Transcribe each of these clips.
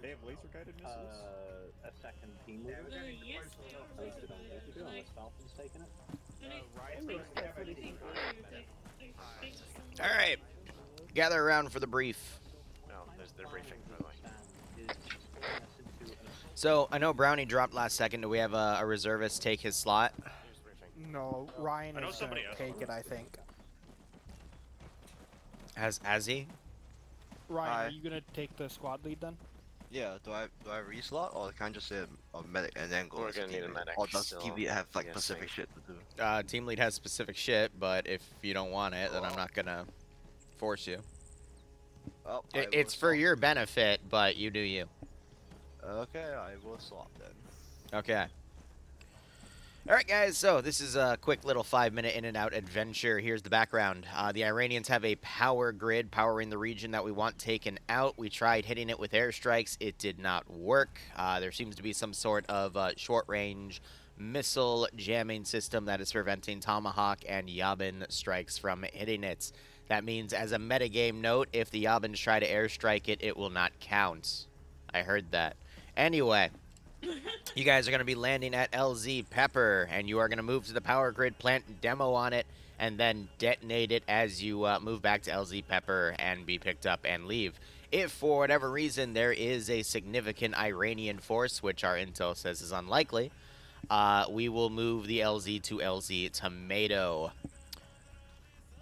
They have laser guided missiles. A second team leader. Yes. Posted on Liru, unless Falcon's taken it. All right, gather around for the brief. No, they're briefing, by the way. So I know Brownie dropped last second. Do we have a reservist take his slot? Who's briefing? No, Ryan I know is gonna somebody else. take it, I think. Has he? Ryan, Hi. are you gonna take the squad lead then? Yeah, do I reslot or can I just say a medic and then go? We're as gonna need a teammate? medic Or does still, TV have like yeah, specific same. shit to do? Team lead has specific shit, but if you don't want it, then I'm not gonna force you. Oh, I will It's for swap. your benefit, but you do you. Okay, I will swap then. Okay. All right, guys, so this is a quick little 5-minute in and out adventure. Here's the background. The Iranians have a power grid powering the region that we want taken out. We tried hitting it with airstrikes. It did not work. There seems to be some sort of short-range missile jamming system that is preventing Tomahawk and Yabin strikes from hitting it. That means, as a metagame note, if the Yabins try to airstrike it, it will not count. I heard that. Anyway, you guys are going to be landing at LZ Pepper, and you are going to move to the power grid, plant demo on it, and then detonate it as you move back to LZ Pepper and be picked up and leave. If, for whatever reason, there is a significant Iranian force, which our intel says is unlikely, we will move the LZ to LZ Tomato.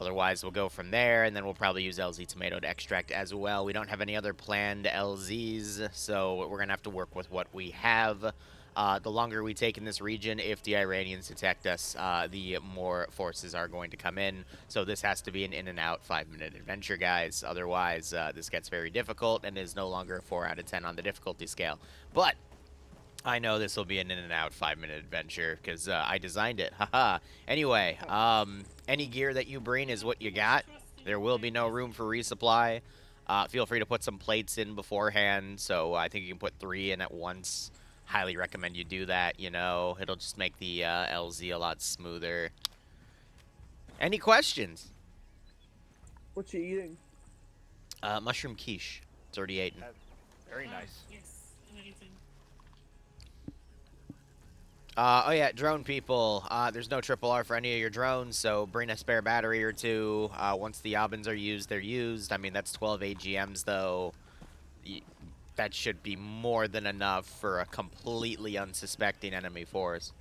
Otherwise, we'll go from there, and then we'll probably use LZ Tomato to extract as well. We don't have any other planned LZs, so we're going to have to work with what we have. The longer we take in this region, if the Iranians detect us, the more forces are going to come in. So this has to be an in-and-out 5-minute adventure, guys. Otherwise, this gets very difficult and is no longer a 4 out of 10 on the difficulty scale. But I know this will be an in-and-out 5-minute adventure because I designed it. Haha. Anyway, any gear that you bring is what you got. There will be no room for resupply. Feel free to put some plates in beforehand. So I think you can put 3 in at once. Highly recommend you do that, you know. It'll just make the LZ a lot smoother. Any questions? What you eating? Mushroom quiche. It's already eaten. Very nice. Yes, amazing. Oh yeah, drone people. There's no triple R for any of your drones, so bring a spare battery or 2. Once the Yabins are used, they're used. I mean, that's 12 AGMs, though. That should be more than enough for a completely unsuspecting enemy force.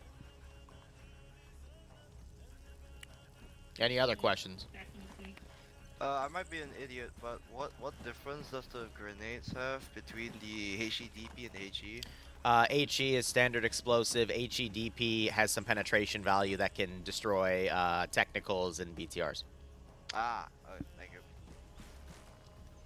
Any other questions? Definitely. I might be an idiot, but what difference does the grenades have between the HEDP and the HE? HE is standard explosive. HEDP has some penetration value that can destroy technicals and BTRs. Ah, thank you.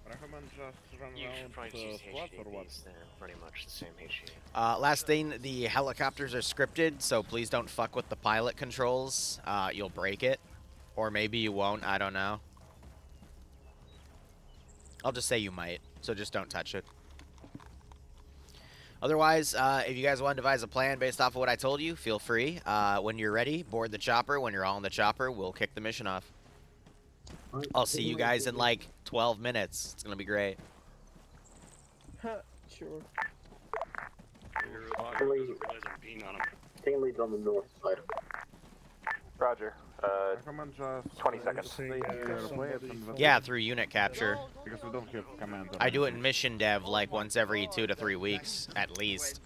Recommend just run You should around probably the use squad or what? HDPs, they're pretty much the same HE. Last thing, the helicopters are scripted, so please don't fuck with the pilot controls. You'll break it. Or maybe you won't, I don't know. I'll just say you might, so just don't touch it. Otherwise, if you guys want to devise a plan based off of what I told you, feel free. When you're ready, board the chopper. When you're all in the chopper, we'll kick the mission off. I'll see you guys in like 12 minutes. It's going to be great. Sure. Team leads on the north side. Roger. Recommend just 20 seconds. stay near players and Yeah, through unit capture. because we don't have command. I do it in mission dev like once every 2 to 3 weeks, at least.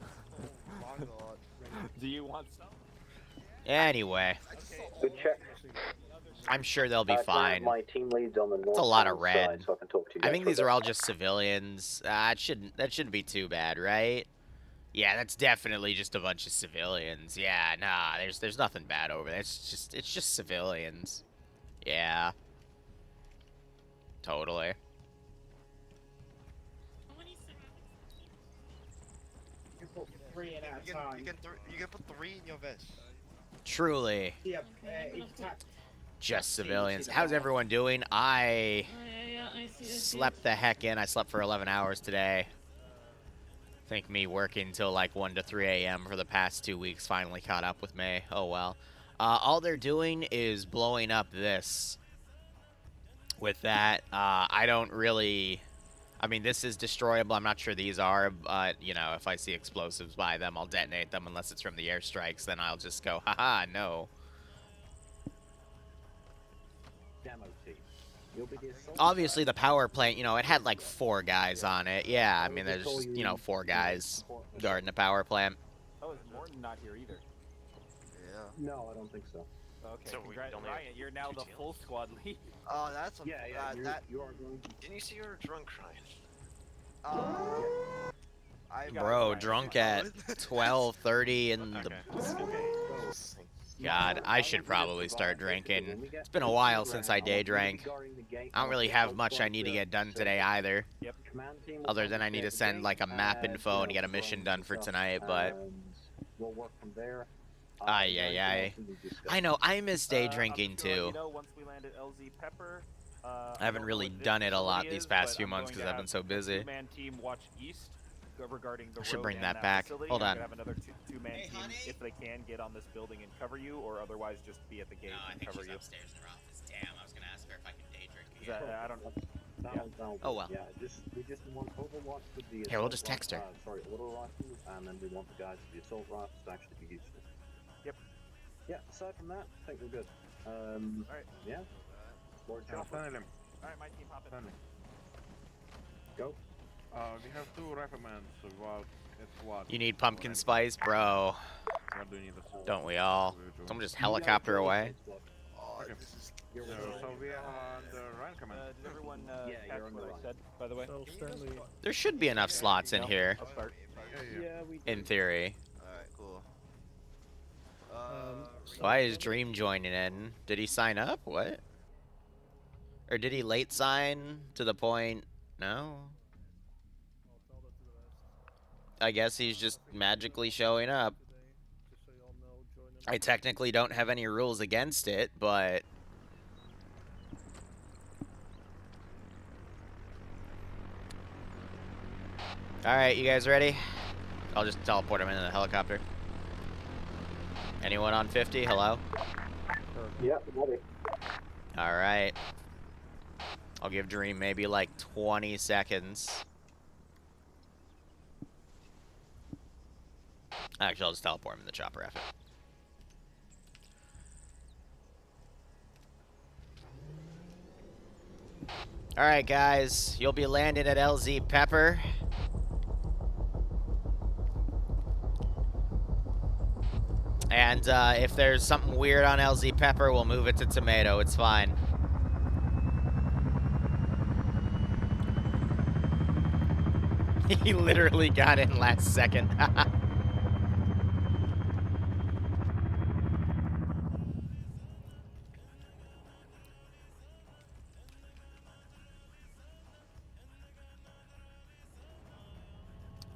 Do you want some? Anyway, Good check. I'm sure they'll be fine. My team leads on the north a lot of side, red. so I can talk to you I guys think for a these are bit. all just civilians. That shouldn't be too bad, right? Yeah, that's definitely just a bunch of civilians. Yeah, nah, there's nothing bad over there. It's just civilians. Yeah. Totally. How many ceramics? You put 3 in at a time. You can put 3 in your vest. Truly, Yeah, each attack. just civilians. How's everyone doing? I Yeah, I see. slept the heck in. I slept for 11 hours today. Think me working till like 1 to 3 a.m. for the past 2 weeks finally caught up with me. Oh well. All they're doing is blowing up this. With that, I don't really I mean, this is destroyable. I'm not sure these are, but, you know, if I see explosives by them, I'll detonate them unless it's from the airstrikes. Then I'll just go, haha, no. Demo team. You'll be the assault Obviously, the power plant, you know, it had like 4 guys on it. Yeah, I mean, there's just, you know, 4 guys guarding the power plant. Oh, is Morton not here either? Yeah. No, I don't think so. Okay, So we only have Ryan, you're now two the teams. full squad lead. Oh, that's a, Yeah, yeah, that. you are going to... Didn't you see you were drunk, Ryan? I Bro, drunk at 12:30 in the... God, I should probably start drinking. It's been a while since I day drank. I don't really have much I need to get done today either. Other than I need to send like a map info and get a mission done for tonight, but... We'll work from there. Ay, ay, ay. I know, I miss day drinking I'm sure, too. You know, once we land at LZ Pepper, I haven't really done it a lot these past few months because I've been so busy. Two-man team watch east regarding the I should road bring and that back. facility. Hold I'm on. gonna have another two-man team if they can get on this building and cover you, or otherwise just be at the gate and cover you. upstairs in her office. Damn, I was gonna ask her if I can day drink 'Cause I don't. Oh, well. Yeah, we just want Overwatch with the Here, we'll assault just text her. sorry, auto rifles, and then we want the guys with the assault rifles to actually be useful. Yep. Yeah, aside from that, I think we're good. Alright. Yeah. Lord Yeah, Chopper, send him. Alright, my team hop in. Send him. go. We have 2 riflemen, so it's what? You need pumpkin spice? Bro, What do you need? don't we all? Someone just helicopter away? Oh, Okay. this is. You're So we are on the Ryan command. Did everyone Yeah, catch you're on what the I line. said, by the way? There should be enough slots in No? here, I'll start. Yeah. we in theory. Alright, cool. Why is Dream joining in? Did he sign up? What? Or did he late sign to the point? No? I guess he's just magically showing up. I technically don't have any rules against it, but... Alright, you guys ready? I'll just teleport him into the helicopter. Anyone on 50? Hello? Yeah, ready. Alright. I'll give Dream maybe like 20 seconds. Actually, I'll just teleport him in the chopper after. Alright, guys. You'll be landing at LZ Pepper. And if there's something weird on LZ Pepper, we'll move it to Tomato. It's fine. He literally got in last second.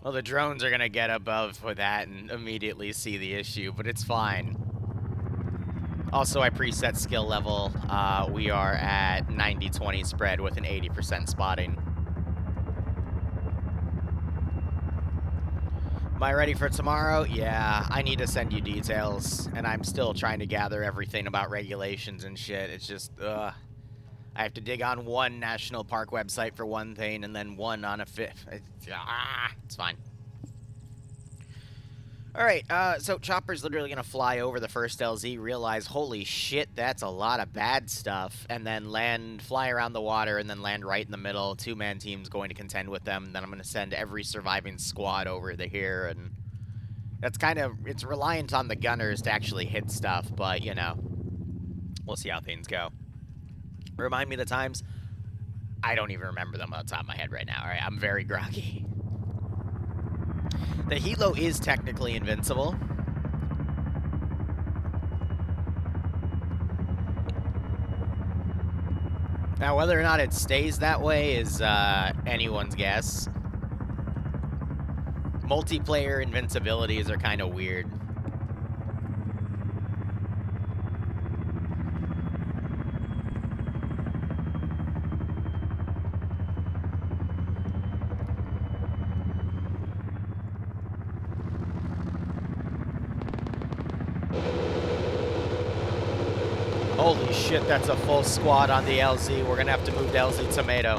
Well, the drones are gonna get above with that and immediately see the issue, but it's fine. Also, I preset skill level. We are at 90-20 spread with an 80% spotting. Am I ready for tomorrow? Yeah, I need to send you details, and I'm still trying to gather everything about regulations and shit. It's just, I have to dig on one national park website for one thing, and then one on a fifth. It's fine. Alright, so Chopper's literally gonna fly over the first LZ, realize, holy shit, that's a lot of bad stuff, and then fly around the water, and then land right in the middle. Two-man team's going to contend with them, then I'm gonna send every surviving squad over to here, and that's kind of, it's reliant on the gunners to actually hit stuff, but, you know, we'll see how things go. Remind me of the times? I don't even remember them on the top of my head right now, alright? I'm very groggy. The Hilo is technically invincible. Now, whether or not it stays that way is anyone's guess. Multiplayer invincibilities are kind of weird. Holy shit, that's a full squad on the LZ. We're gonna have to move to LZ Tomato.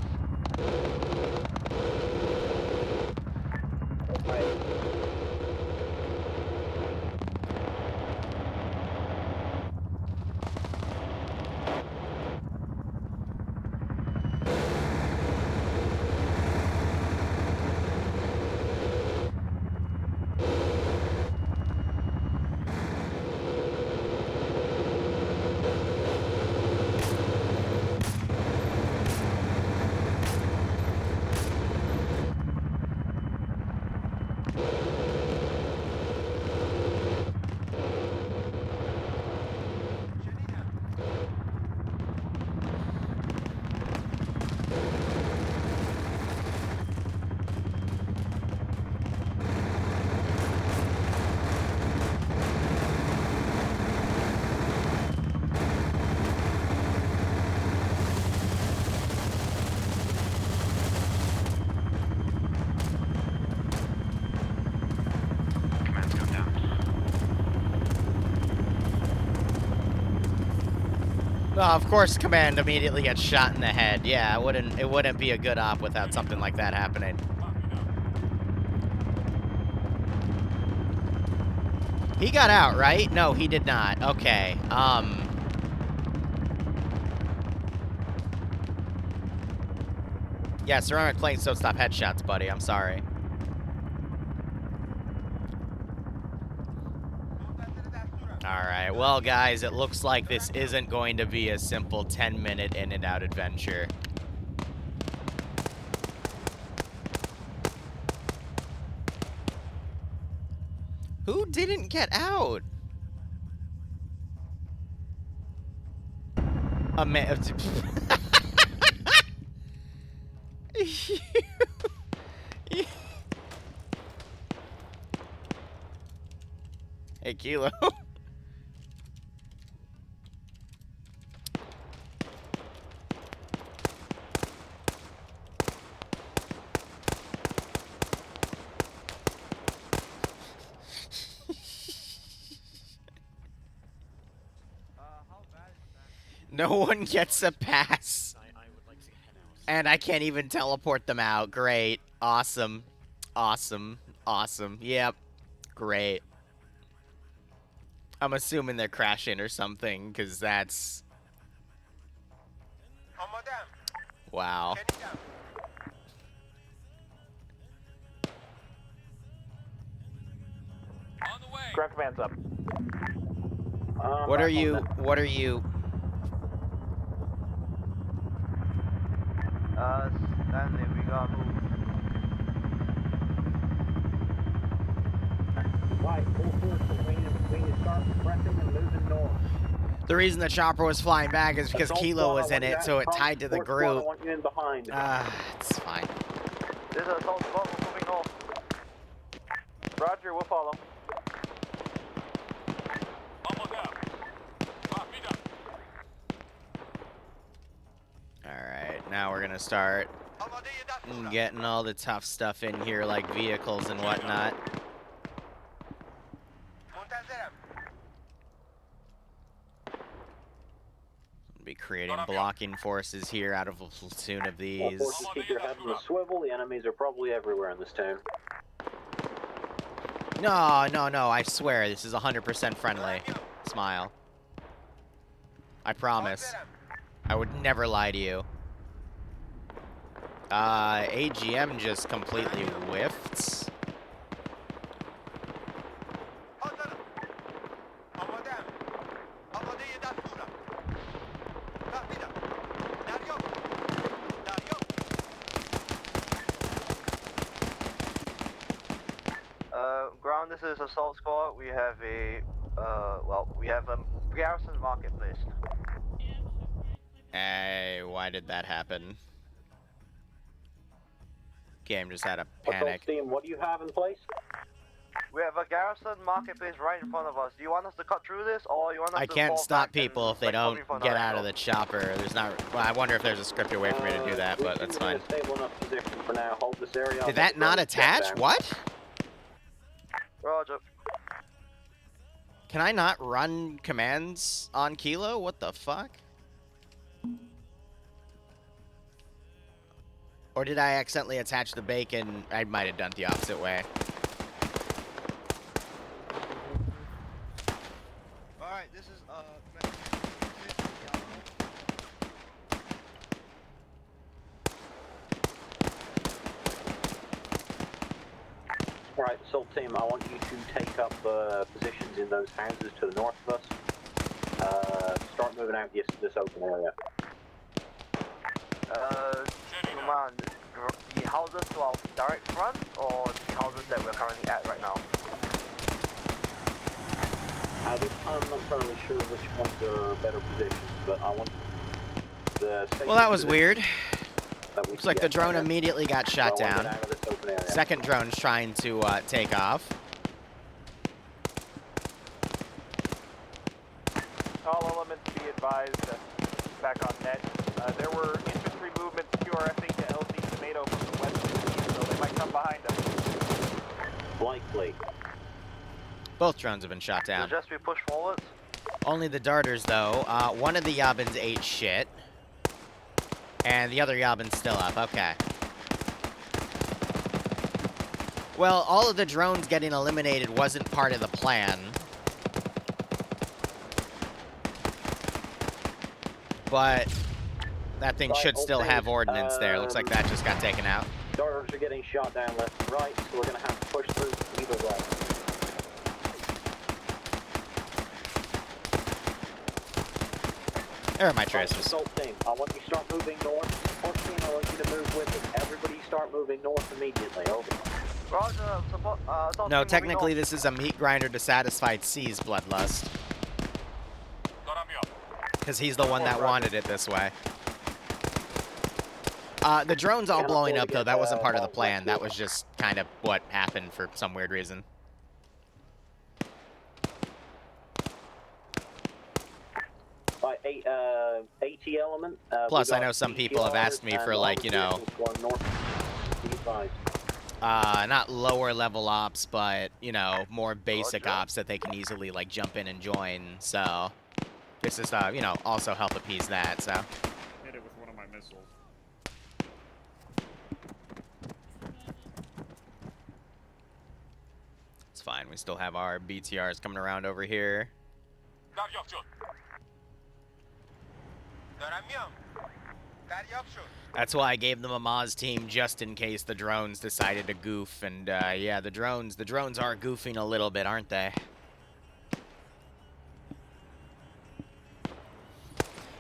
Of course, command immediately gets shot in the head. Yeah, it wouldn't be a good op without something like that happening. He got out, right? No, he did not. Okay. Yeah, ceramic planes don't stop headshots, buddy. I'm sorry. Alright, well, guys, it looks like this isn't going to be a simple 10-minute in-and-out adventure. Who didn't get out? A man. Hey, Kilo. No one gets a pass. And I can't even teleport them out. Great. Awesome. Awesome. Awesome. Yep. Great. I'm assuming they're crashing or something, because that's... Wow. Ground command's up. What are you... What are you... Stanley, we gotta move. Right, full force between the start pressing and moving north. The reason the chopper was flying back is because Kilo was in it, so it tied to the group. I want you in behind. It's fine. There's an assault squad moving north. Roger, we'll follow. Alright, now we're gonna start getting all the tough stuff in here, like vehicles and whatnot. Be creating blocking forces here out of a platoon of these. Forces, keep your head on the swivel. The enemies are probably everywhere in this town. No, no, no, I swear, this is 100% friendly. Smile. I promise. I would never lie to you. AGM just completely whiffed. Ground, this is assault squad. We have a, we have a garrison marketplace. Hey, why did that happen? Game just had a panic. Assault team, what do you have in place? We have a garrison marketplace right in front of us. Do you want us to cut through this, or you want us I to can't fall stop back and, people if they like, don't come from get the out of angle? the chopper. There's not. Well, I wonder if there's a scripted way for me to do that, but that's fine. Stable enough position for now. Hold this area. Did that not attach? What? Roger. Can I not run commands on Kilo? What the fuck? Or did I accidentally attach the bacon? I might have done it the opposite way. Alright, this is, Alright, assault team, I want you to take up positions in those houses to the north of us. Start moving out this open area. command, the houses to our direct front, or the houses that we're currently at right now? I'm not totally sure which ones are better positions, but I want the... Well, that was weird. That Looks like the drone immediately got shot down. Second drone's trying to take off. All elements be advised, back on net. There were infantry movements QRFing to LZ Tomato from the west and east, so they might come behind us. Likely. Both drones have been shot down. Suggest we push forward. Only the darters, though. One of the Yabins ate shit. And the other Yabin's still up. Okay. Well, all of the drones getting eliminated wasn't part of the plan. But that thing Right, should still okay, have ordnance there. Looks like that just got taken out. Darters are getting shot down left and right, so we're going to have to push through either way. There are my Right, tracers. assault team, I want you to start moving north. Support team, I want you to move with it. Everybody start moving north immediately. Over. Roger, support, assault No, team technically moving this is a meat grinder to satisfy C's bloodlust. Because he's the one that wanted it this way. The drones all blowing up, though, that wasn't part of the plan. That was just kind of what happened for some weird reason. Right, 80 element. Plus, I know some people have asked me for, like, you know, not lower level ops, but, you know, more basic ops that they can easily, like, jump in and join. So, this is, you know, also help appease that, so. Hit it with one of my missiles. It's fine. We still have our BTRs coming around over here. That's why I gave them a Maz team just in case the drones decided to goof. And yeah, the drones are goofing a little bit, aren't they?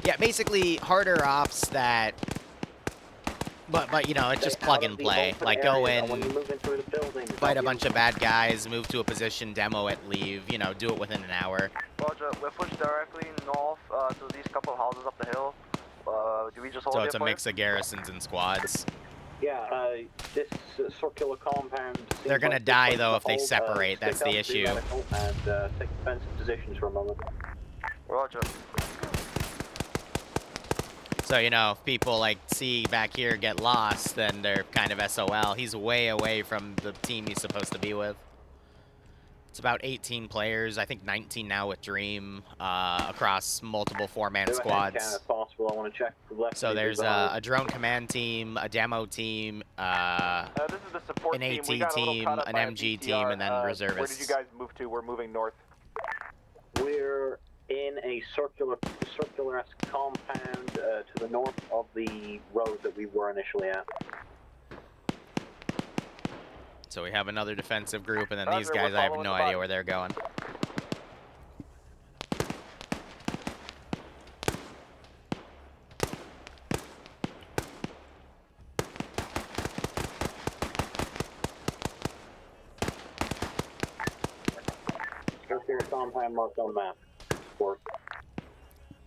Yeah, basically harder ops that, but you know, it's just plug and play. Like go in, fight a bunch of bad guys, move to a position, demo it, leave. You know, do it within an hour. Roger, we're pushed directly north to these couple of houses up the hill. Do we just hold So it it's a for you? mix of garrisons and squads. Yeah, this circular compound. They're gonna die though if they separate. That's the issue. And take defensive positions for a moment. Roger. So, you know, if people like C back here get lost, then they're kind of SOL. He's way away from the team he's supposed to be with. It's about 18 players, I think 19 now with Dream, across multiple four-man squads. Possible. I want to check So there's a drone command team, a demo team, This is the support an team. AT We got a little team, caught up an by a MG BTR. team, and then Where reservists. did you guys move to? We're moving north. We're in a circular-esque compound to the north of the road that we were initially at. So we have another defensive group, and then Roger, these guys, we're I have following no the idea body. where they're going. Circular compound marked on map. Work.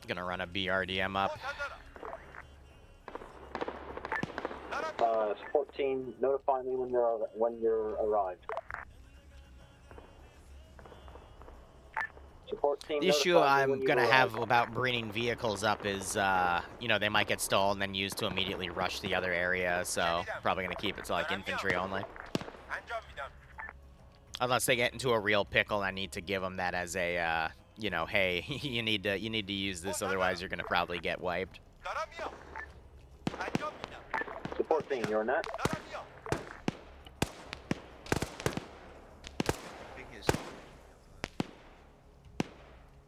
Gonna run a BRDM up. Support team, notify me when you're arrived. Support team. The issue notify me when I'm you've gonna arrived. have about bringing vehicles up is, you know, they might get stalled and then used to immediately rush the other area, so probably gonna keep it to, like, infantry only. Unless they get into a real pickle, I need to give them that as a, you know, hey, you need to use this, otherwise you're gonna probably get wiped. Support team, you're net.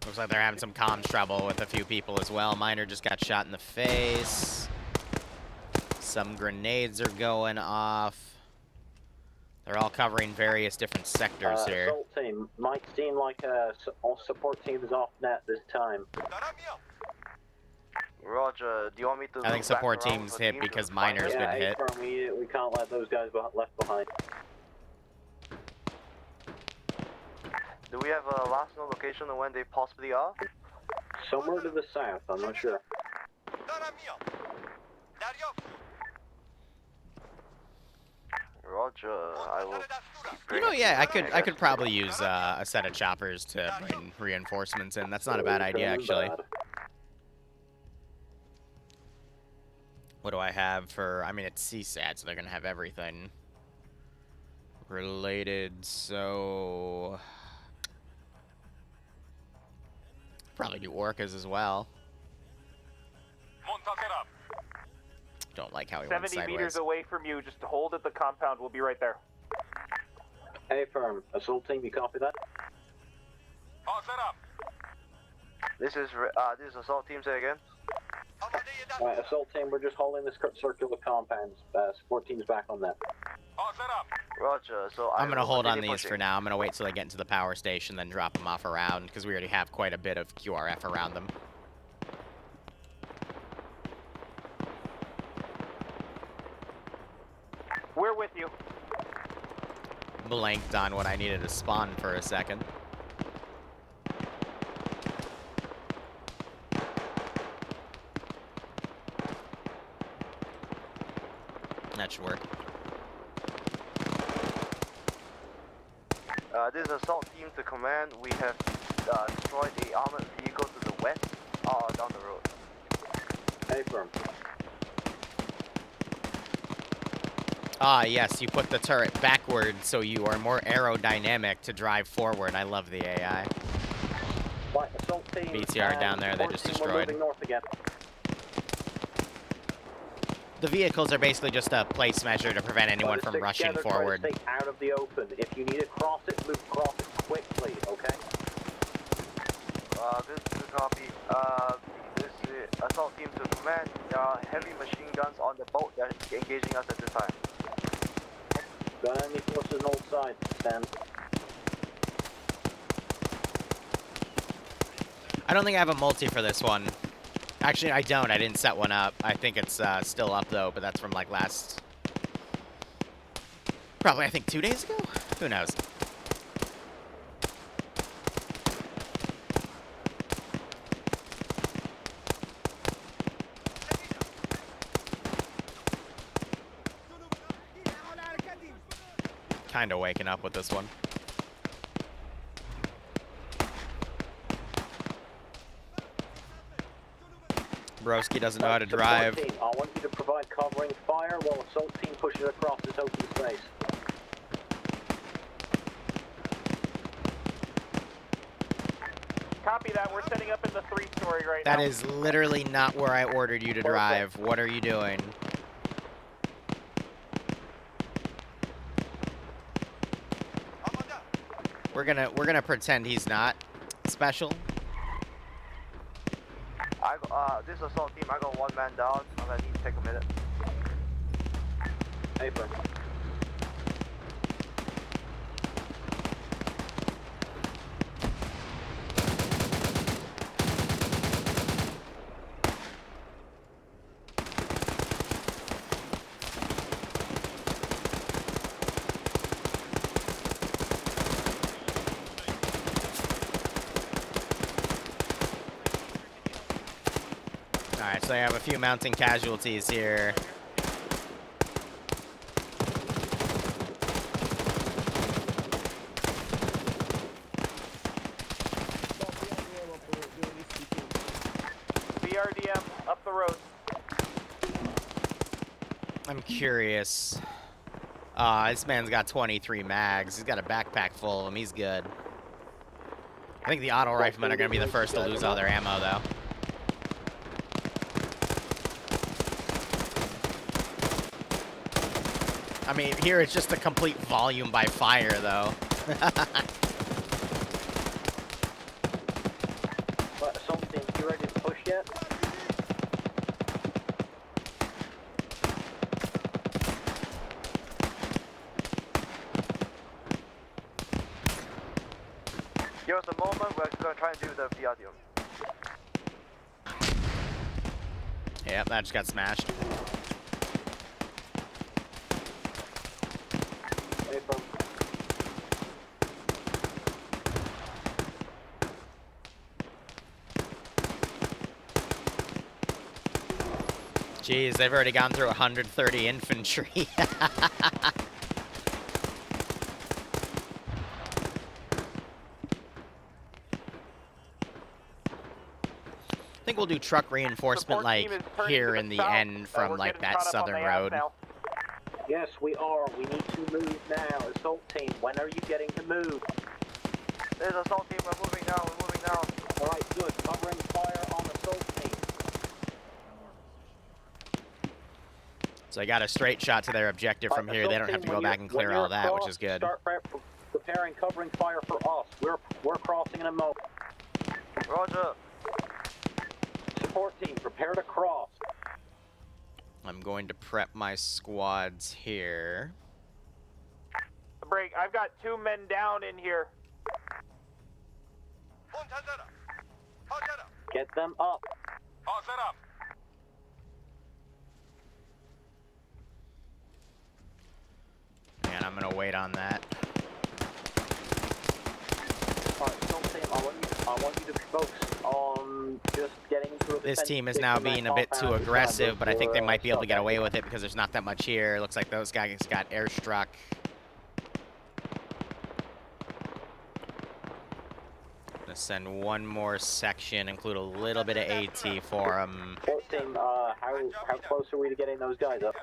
Looks like they're having some comms trouble with a few people as well. Miner just got shot in the face. Some grenades are going off. They're all covering various different sectors here. Assault team, might seem like all support team is off net this time. Roger, do you want me to I think loop back support around team's with the hit team to because find Miner's it? been hit. Firm, we can't let those guys left behind. Do we have a last known location of when they possibly are? Somewhere to the south, I'm not sure. Roger, I will keep You know, yeah, I could probably use a set of choppers to bring reinforcements in. That's not a bad idea, actually. What do I have for... I mean, it's CSAT, so they're going to have everything related, so... Probably do orcas as well. Don't like how he went 70 sideways. meters away from you, just hold at the compound, we'll be right there. Affirm. Assault team, you copy that? This is assault team. Say again. Alright, assault team, we're just holding this circular compound. Support team's back on that. Roger. So I'm gonna will hold on continue these for pushing. now. I'm gonna wait till they get into the power station, then drop them off around, because we already have quite a bit of QRF around them. We're with you. Blanked on what I needed to spawn for a second. That should work. This is assault team to command. We have destroyed the armored vehicle to the west, down the road. Affirm. Ah, yes, you put the turret backward so you are more aerodynamic to drive forward. I love the AI. Right, assault team. BTR down there, they support just team, we're destroyed. moving north again. The vehicles are basically just a place measure to prevent anyone Try to from stick rushing together, try to forward. stay out of the open. If you need to cross it, move across it quickly, okay? This is a copy. This is assault team to command. There are heavy machine guns on the boat that are engaging us at this time. Got enemy forces on all sides. Stand. I don't think I have a multi for this one. Actually, I don't. I didn't set one up. I think it's still up, though, but that's from, like, last... Probably, I think, 2 days ago? Who knows? Kinda waking up with this one. Broski doesn't know how to Support drive. team, I want you to provide covering fire while assault team pushes across this open space. Copy that, we're setting up in the 3-story right now. That is literally not where I ordered you to drive. What are you doing? We're gonna pretend he's not special. This assault team, I got one man down. I'm gonna need to take a minute. Affirm. Alright, so I have a few mounting casualties here. BRDM, up the road. I'm curious. This man's got 23 mags. He's got a backpack full of them. He's good. I think the auto riflemen are going to be the first to lose all their ammo, though. I mean, here it's just a complete volume by fire, though. Right, assault team, you ready to push yet? Give us a moment, we're gonna try and do the VRDM. Yep, that just got smashed. Affirm. Jeez, they've already gone through 130 infantry. I think we'll do truck reinforcement Support like team is turning here to in the south. end from We're like getting that caught up on southern the ass road. now. Yes, we are. We need to move now. Assault team, when are you getting to move? There's assault team, we're moving now, we're moving now. Alright, good. Covering fire on the assault team. So I got a straight shot to their objective from here. They don't have to go back and clear all that, which is good. Start preparing covering fire for us. We're crossing in a moment. Roger. Support team, prepare to cross. I'm going to prep my squads here. Break. I've got 2 men down in here. Get them up. And I'm gonna wait on that. Alright, assault team, I want you to focus on just getting into a This team is defensive now position being in a that bit too compound aggressive, but I think they before, might be able to get stop away that. with it because there's not that much here. Looks like those guys got airstruck. Gonna send one more section, include a little bit of AT for them. Support team, how close are we to getting those guys up?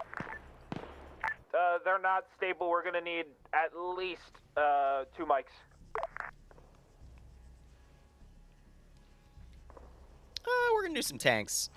They're not stable. We're gonna need at least 2 mics. We're gonna do some tanks.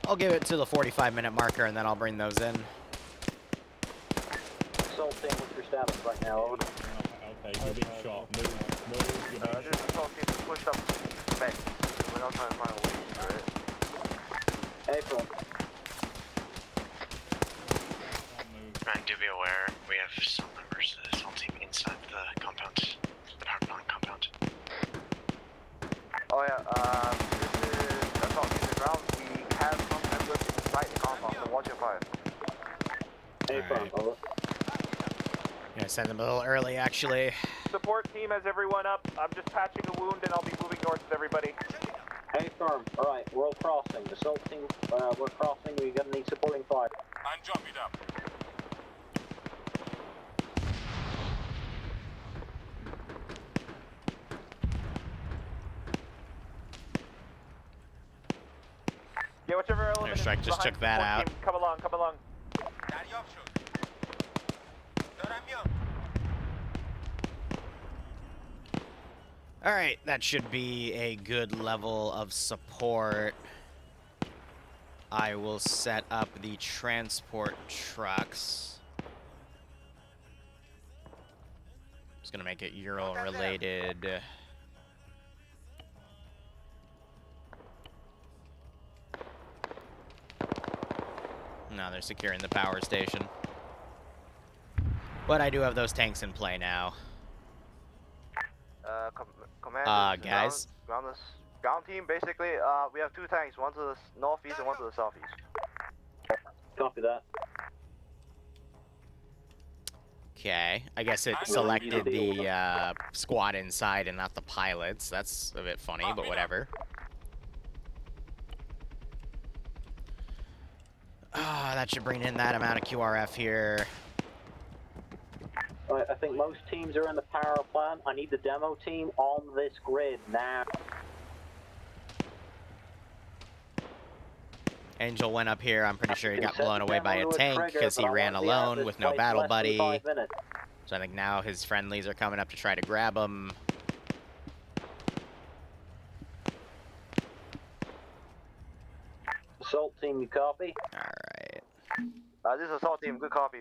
I'll give it to the 45-minute marker, and then I'll bring those in. Assault team, what's your status right now? Over. Okay, you're being shot. Move, you're being This assault team pushed up back. We're not trying to find a way for it. April. And do be aware, we have some members of the assault team inside the compound, the power plant compound. Oh yeah, this is assault team on the ground. We have some members inside the compound, so watch your fire. April, Alright. over. Gonna send them a little early, actually. Support team has everyone up. I'm just patching a wound and I'll be moving north with everybody. Hey firm, alright, we're all crossing. Assault team, we're crossing, we're gonna need supporting fire. I'm jumping up. Yeah, whichever element Airstrike is just behind took that support out. team, come along, come along. Alright, that should be a good level of support. I will set up the transport trucks. Just gonna make it Ural related. No, they're securing the power station. But I do have those tanks in play now. Command. Guys. Ground team, basically, we have 2 tanks, one to the northeast and one to the southeast. Copy that. Okay, I guess it selected the squad inside and not the pilots. That's a bit funny, but whatever. That should bring in that amount of QRF here. Alright, I think most teams are in the power plant. I need the demo team on this grid now. Angel went up here. I'm pretty sure he You can got set blown the away by demo a to tank trigger, because he but I ran want to be out of alone this with no place battle less than buddy. 5 minutes. So I think now his friendlies are coming up to try to grab him. Assault team, you copy? Alright. This is assault team, good copy.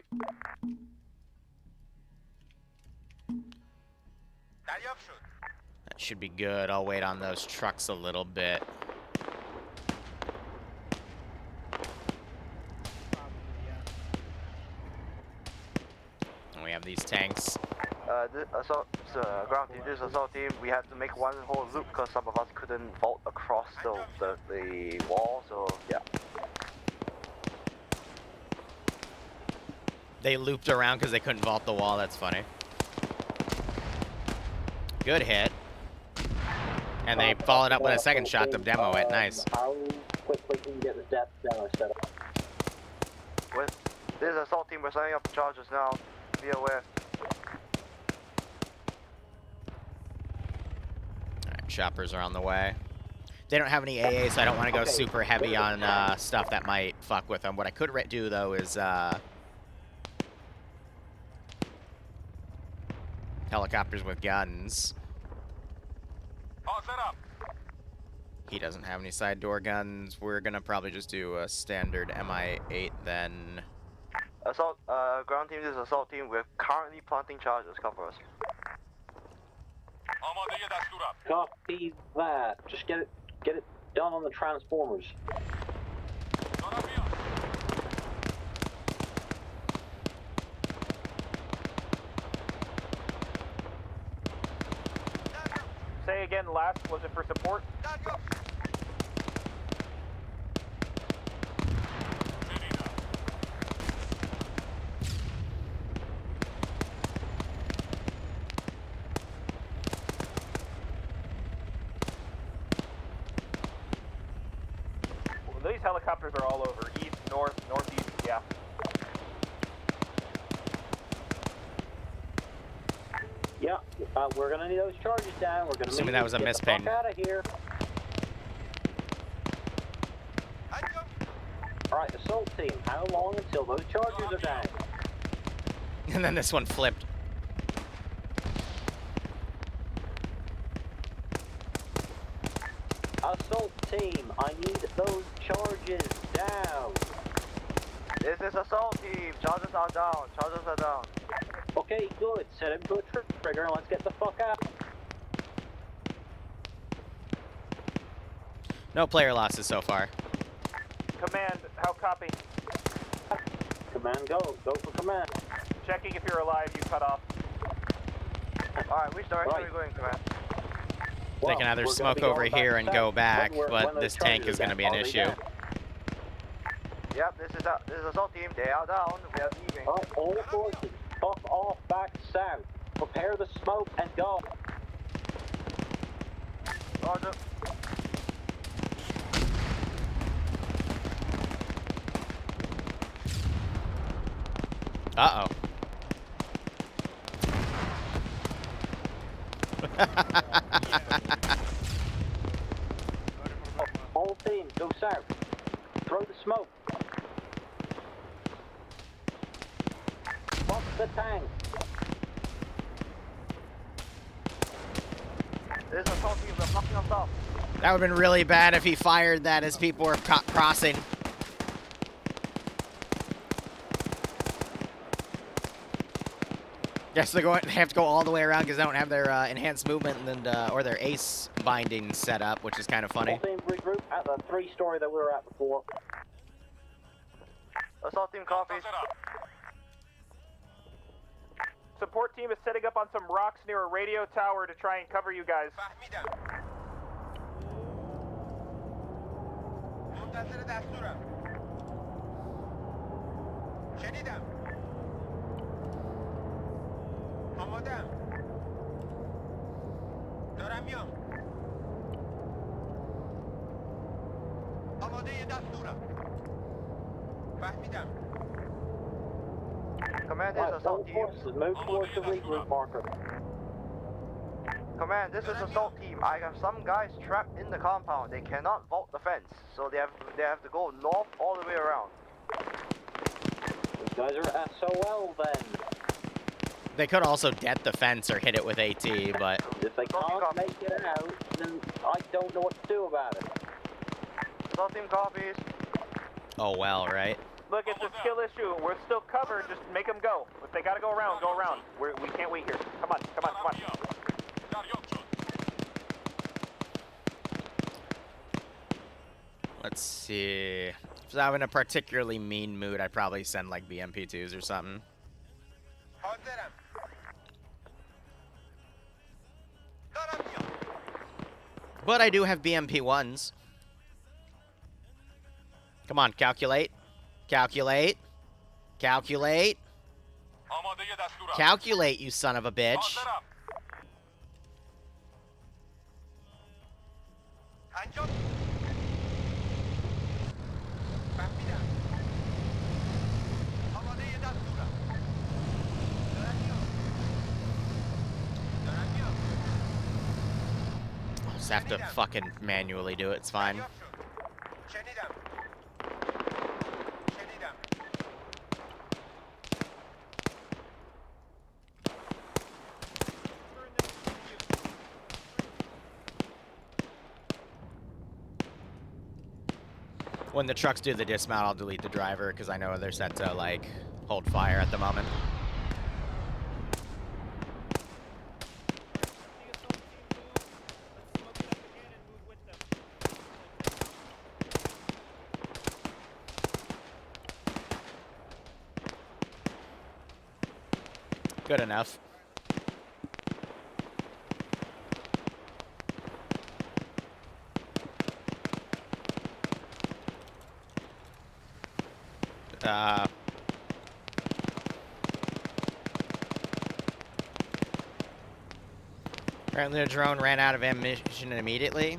That should be good. I'll wait on those trucks a little bit. And we have these tanks. This assault, ground team, this assault team, we had to make one whole loop because some of us couldn't vault across the wall, so yeah. They looped around because they couldn't vault the wall. That's funny. Good hit. And they followed up with a second shot to demo it. Nice. How quickly can you get the depth demo set up? With this assault team, we're setting up the charges now. Be aware. Alright, choppers are on the way. They don't have any AA, so I don't want to go super heavy on stuff that might fuck with them. What I could do, though, is helicopters with guns. All set up. He doesn't have any side door guns. We're gonna probably just do a standard MI8 then. Assault, ground team, this is assault team. We're currently planting charges. Cover us. آماده دستورم. Copy that. Just get it done on the transformers. دارم میام. Say again, last, was it for support? Well, these helicopters are all over. East, north, northeast, yeah. Yeah, we're gonna need those charges down. We're gonna Assuming need that was a to get miss the ping. fuck out of here. Alright, assault team, how long until those charges are down? And then this one flipped. Assault team, I need those charges down. This is assault team. Charges are down. Charges are down. Okay, good. Set him to a trigger and let's get the fuck out. No player losses so far. Command, how copy? Command, go. Go for command. Checking if you're alive, you cut off. Alright, which direction are we going, command? They can either smoke over here and go back, but this tank is going to be an issue. Yep, this is assault team. They are down. We are leaving. Alright, all forces, fuck off back south. Prepare the smoke and go. Roger. Uh-oh. All teams, go south. Throw the smoke. Fuck the tank. This is assault team. We're fucking us up. That would have been really bad if he fired that as people were crossing. Yes, they have to go all the way around because they don't have their enhanced movement and or their ace binding set up, which is kind of funny. All teams regroup at the 3-story that we were at before. Assault team copies. Support team is setting up on some rocks near a radio tower to try and cover you guys. منتظر دستورم. شنیدم. آماده‌ام. دارم میام. آماده دستورم. فهمیدم. Command, this is assault team. Forces, move towards the regroup marker. Command, this is assault team. I have some guys trapped in the compound. They cannot vault the fence, so they have to go north all the way around. These guys are SOL then. They could also det the fence or hit it with AT, but If they can't make it out, then I don't know what to do about it. Assault team copies. oh well, right? Look, it's a skill issue. We're still covered. Just make them go. If they gotta go around, go around. We can't wait here. Come on, come on, come on. Let's see. If I'm in a particularly mean mood, I'd probably send like BMP2s or something. حاضرم. But I do have BMP1s. Come on, calculate. Calculate. Calculate. Calculate, you son of a bitch. انجام فهمیدم آماده دستورم دارم میام Just have to fucking manually do it. It's fine. شنیدم When the trucks do the dismount, I'll delete the driver because I know they're set to, like, hold fire at the moment. Good enough. Apparently the drone ran out of ammunition immediately.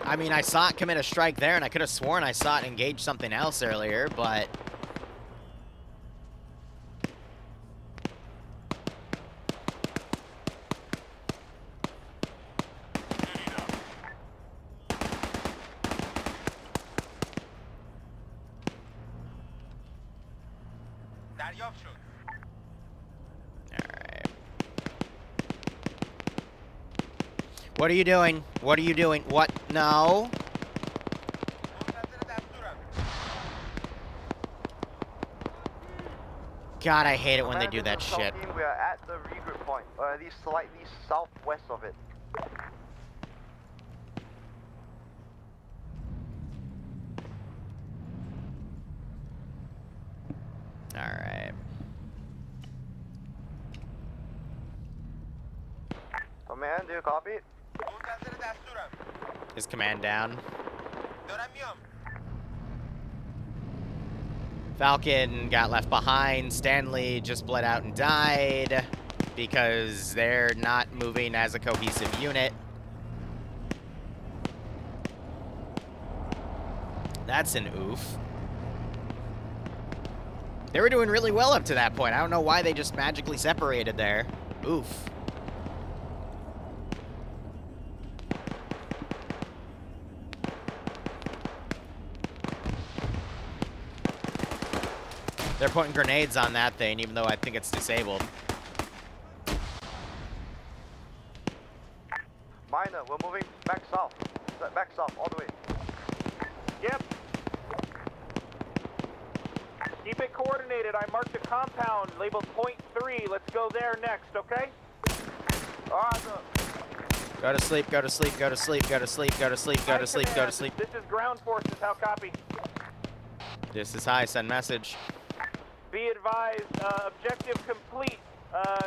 I mean, I saw it commit a strike there, and I could have sworn I saw it engage something else earlier, but... Alright. What are you doing? What are you doing? What? No. God, I hate it when they do that shit. We are at the regroup point, or at least slightly southwest of it. Alright. Command, do you copy? Is command down? Falcon got left behind. Stanley just bled out and died because they're not moving as a cohesive unit. That's an oof. They were doing really well up to that point. I don't know why they just magically separated there. Oof. They're putting grenades on that thing, even though I think it's disabled. Minor, we're moving back south. Back south, all the way. Yep. Keep it coordinated. I marked a compound labeled .3. Let's go there next, okay? Go to sleep, go to sleep, go to sleep, go to sleep, go to sleep, go to sleep, go to sleep. This is ground forces. How copy? This is high, send message. Be advised, objective complete.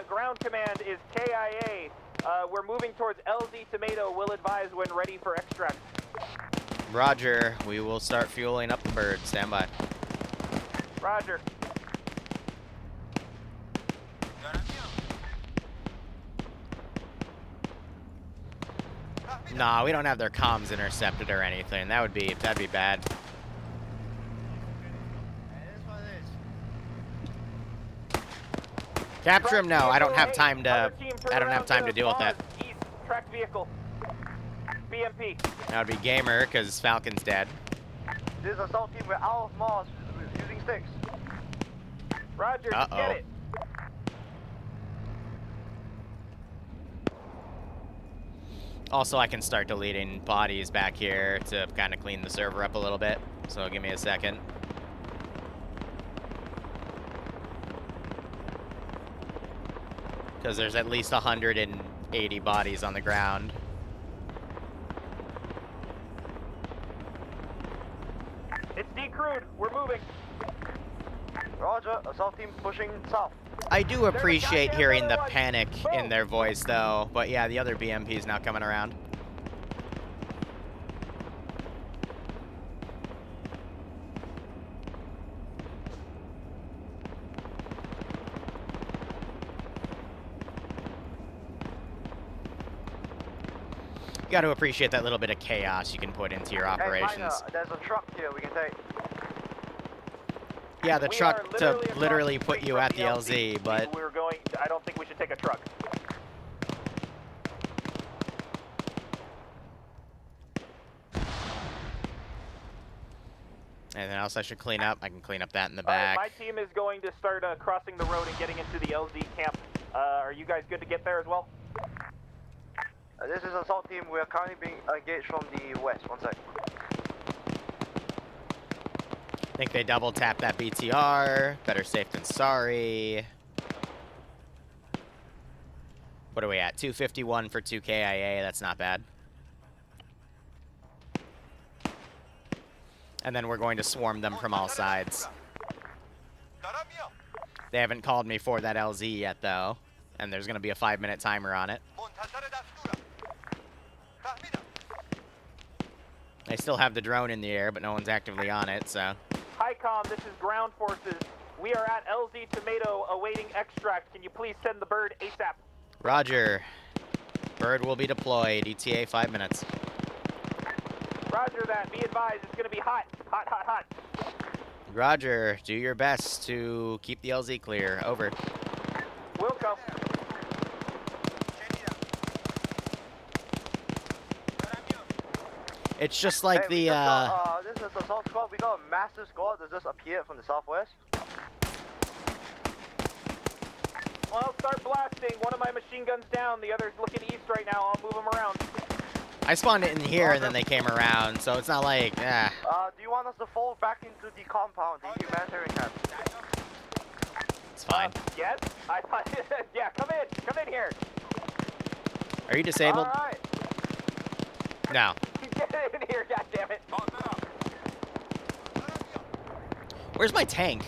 Ground command is KIA. We're moving towards LZ Tomato. We'll advise when ready for extract. Roger. We will start fueling up the bird. Stand by. Roger. Nah, we don't have their comms intercepted or anything. That'd be bad. Capture him? No, I don't have time to. I don't have time to deal with that. East, tracked vehicle. BMP. That would be Gamer, because Falcon's dead. This is assault team. We're out of Mars using sticks. Roger. Uh-oh. Get it. Also, I can start deleting bodies back here to kind of clean the server up a little bit. So give me a second. Because there's at least 180 bodies on the ground. It's crude. We're moving. Roger. Assault team pushing south. I do appreciate goddamn hearing the other one. panic in Boom. their voice, though. But yeah, the other BMP is now coming around. You got to appreciate that little bit of chaos you can put into your Hey, operations. Minor, there's a truck here we can take. Yeah, the We truck are to across literally the put street you from at the LZ, but we're going. I don't think we should take a truck. anything else I should clean up? I can clean up that in the All right, back. my team is going to start crossing the road and getting into the LZ camp. Are you guys good to get there as well? This is assault team. We are currently being engaged from the west. One sec. I think they double tap that BTR. Better safe than sorry. What are we at? 251 for 2 KIA. That's not bad. And then we're going to swarm them from all sides. They haven't called me for that LZ yet, though. And there's going to be a 5-minute timer on it. I still have the drone in the air, but no one's actively on it, so... HICOM, this is ground forces. We are at LZ Tomato awaiting extract. Can you please send the bird ASAP? Roger. Bird will be deployed. ETA 5 minutes. Roger that. Be advised, it's going to be hot. Hot, hot, hot. Roger. Do your best to keep the LZ clear. Over. Wilco. It's just like hey, the, this is assault squad. We got a massive squad that just appeared from the southwest. Well, start blasting. One of my machine guns down. The other's looking east right now. I'll move them around. I spawned it in here and then they came around, so it's not like, Do you want us to fall back into the compound, the humanitarian camp? It's fine. Yes? I thought, yeah, come in here. Are you disabled? Alright. No. Get in here, goddammit. Where's my tank?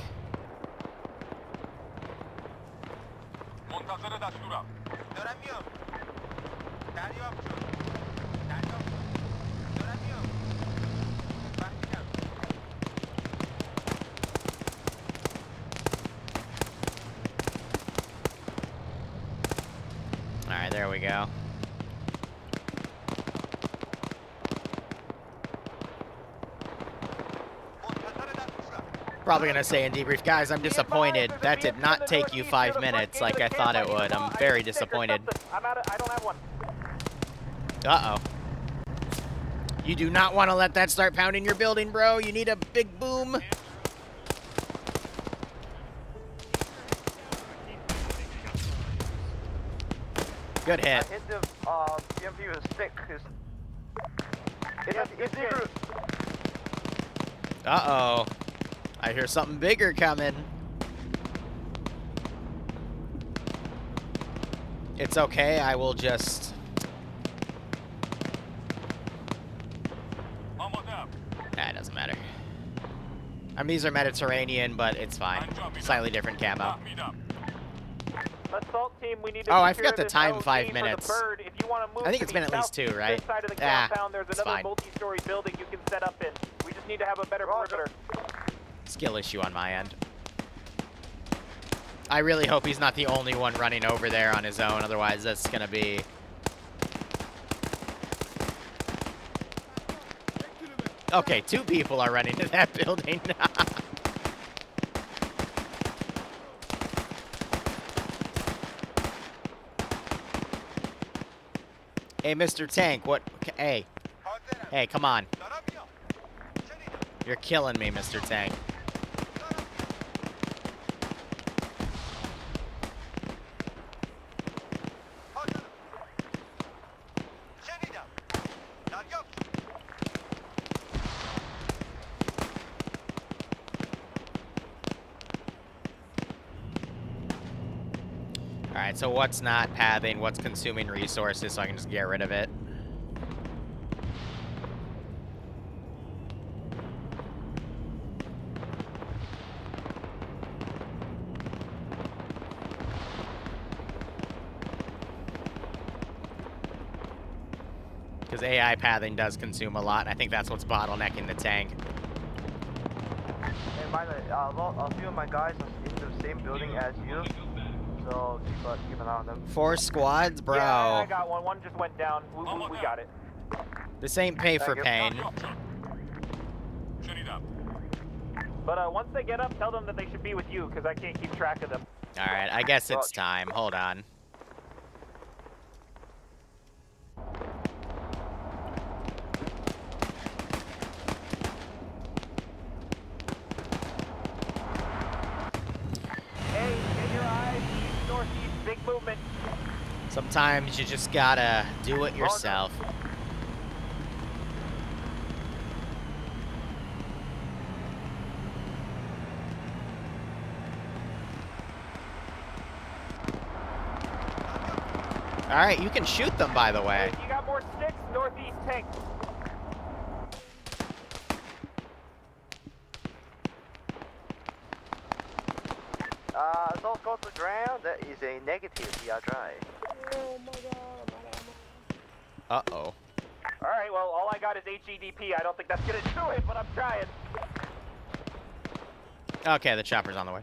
Alright, there we go. Probably gonna say in debrief, guys, I'm disappointed. That did not take you 5 minutes like I thought it would. I'm very disappointed. I don't have one. Uh-oh. You do not want to let that start pounding your building, bro. You need a big boom. Good hit. I hit the BMP with a stick. Uh-oh. I hear something bigger coming. It's okay, I will just... Nah, it doesn't matter. I mean, these are Mediterranean, but it's fine. Slightly different camo. Assault team, we need to Oh, I secure forgot to this time LZ 5 for the minutes. bird. If you want to move I think to it's the been at least 2, right? side of the Ah, compound, there's it's another fine. multi-story building you can set up in. We just need to have a better perimeter. Skill issue on my end. I really hope he's not the only one running over there on his own, otherwise that's gonna be... Okay, 2 people are running to that building. Hey, Mr. Tank, what... Hey. Hey, come on. You're killing me, Mr. Tank. Alright, so what's not pathing, what's consuming resources, so I can just get rid of it. Because AI pathing does consume a lot, and I think that's what's bottlenecking the tank. And by the way, a few of my guys are in the same building as you, so keep an eye on them. 4 squads, bro. Yeah, I got one. One just went down. We got it. This ain't pay for pain. But once they get up, tell them that they should be with you, because I can't keep track of them. Alright, I guess it's time. Hold on. Hey, in your eyes, east, northeast, big movement. Sometimes you just gotta do it yourself. Alright, you can shoot them, by the way. You got more sticks, northeast tank. Assault goes to ground, that is a negative, yeah, try. Oh my god, Uh-oh. Alright, well, all I got is HEDP. I don't think that's gonna do it, but I'm trying. Okay, the chopper's on the way.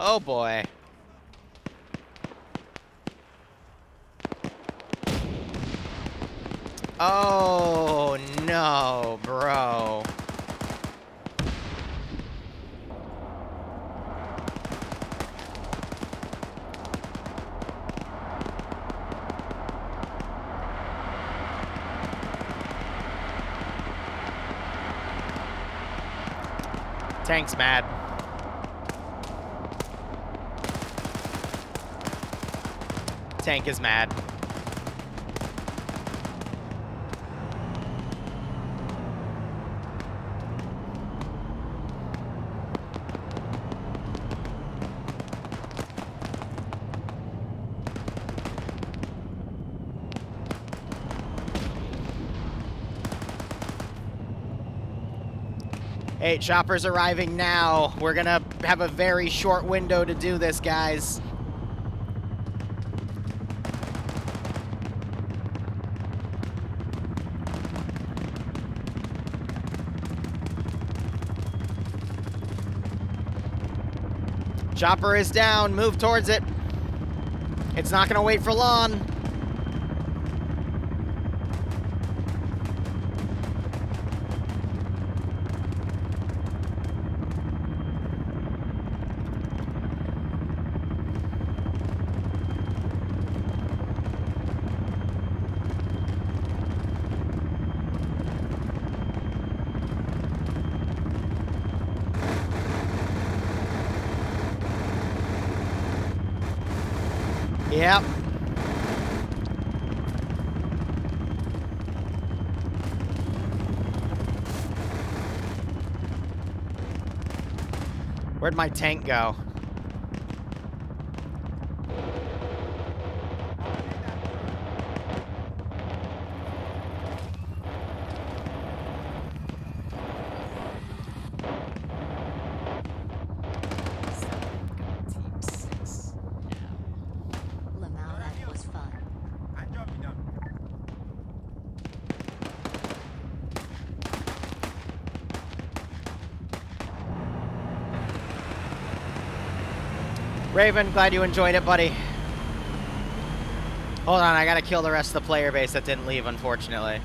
Oh boy. Oh no, bro. Tank's mad. Tank is mad. Hey, chopper's arriving now. We're gonna have a very short window to do this, guys. Chopper is down. Move towards it. It's not gonna wait for long. Yep. Where'd my tank go? Raven, glad you enjoyed it, buddy. Hold on, I gotta kill the rest of the player base that didn't leave, unfortunately.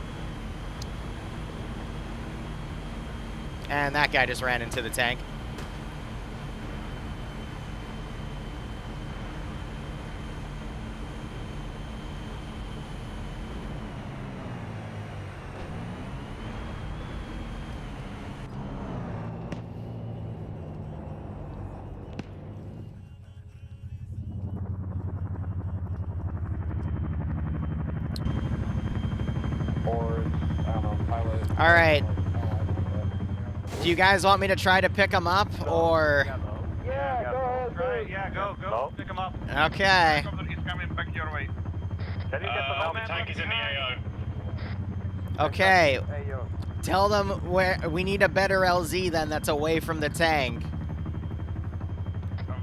And that guy just ran into the tank. All right. Do you guys want me to try to pick them up, or? Yeah, go ahead. Right, yeah, go. Pick him up. Okay. He's coming back your way. Can you get the helmet? Tank is in the AO. Okay. Hey, yo. Tell them where we need a better LZ then that's away from the tank.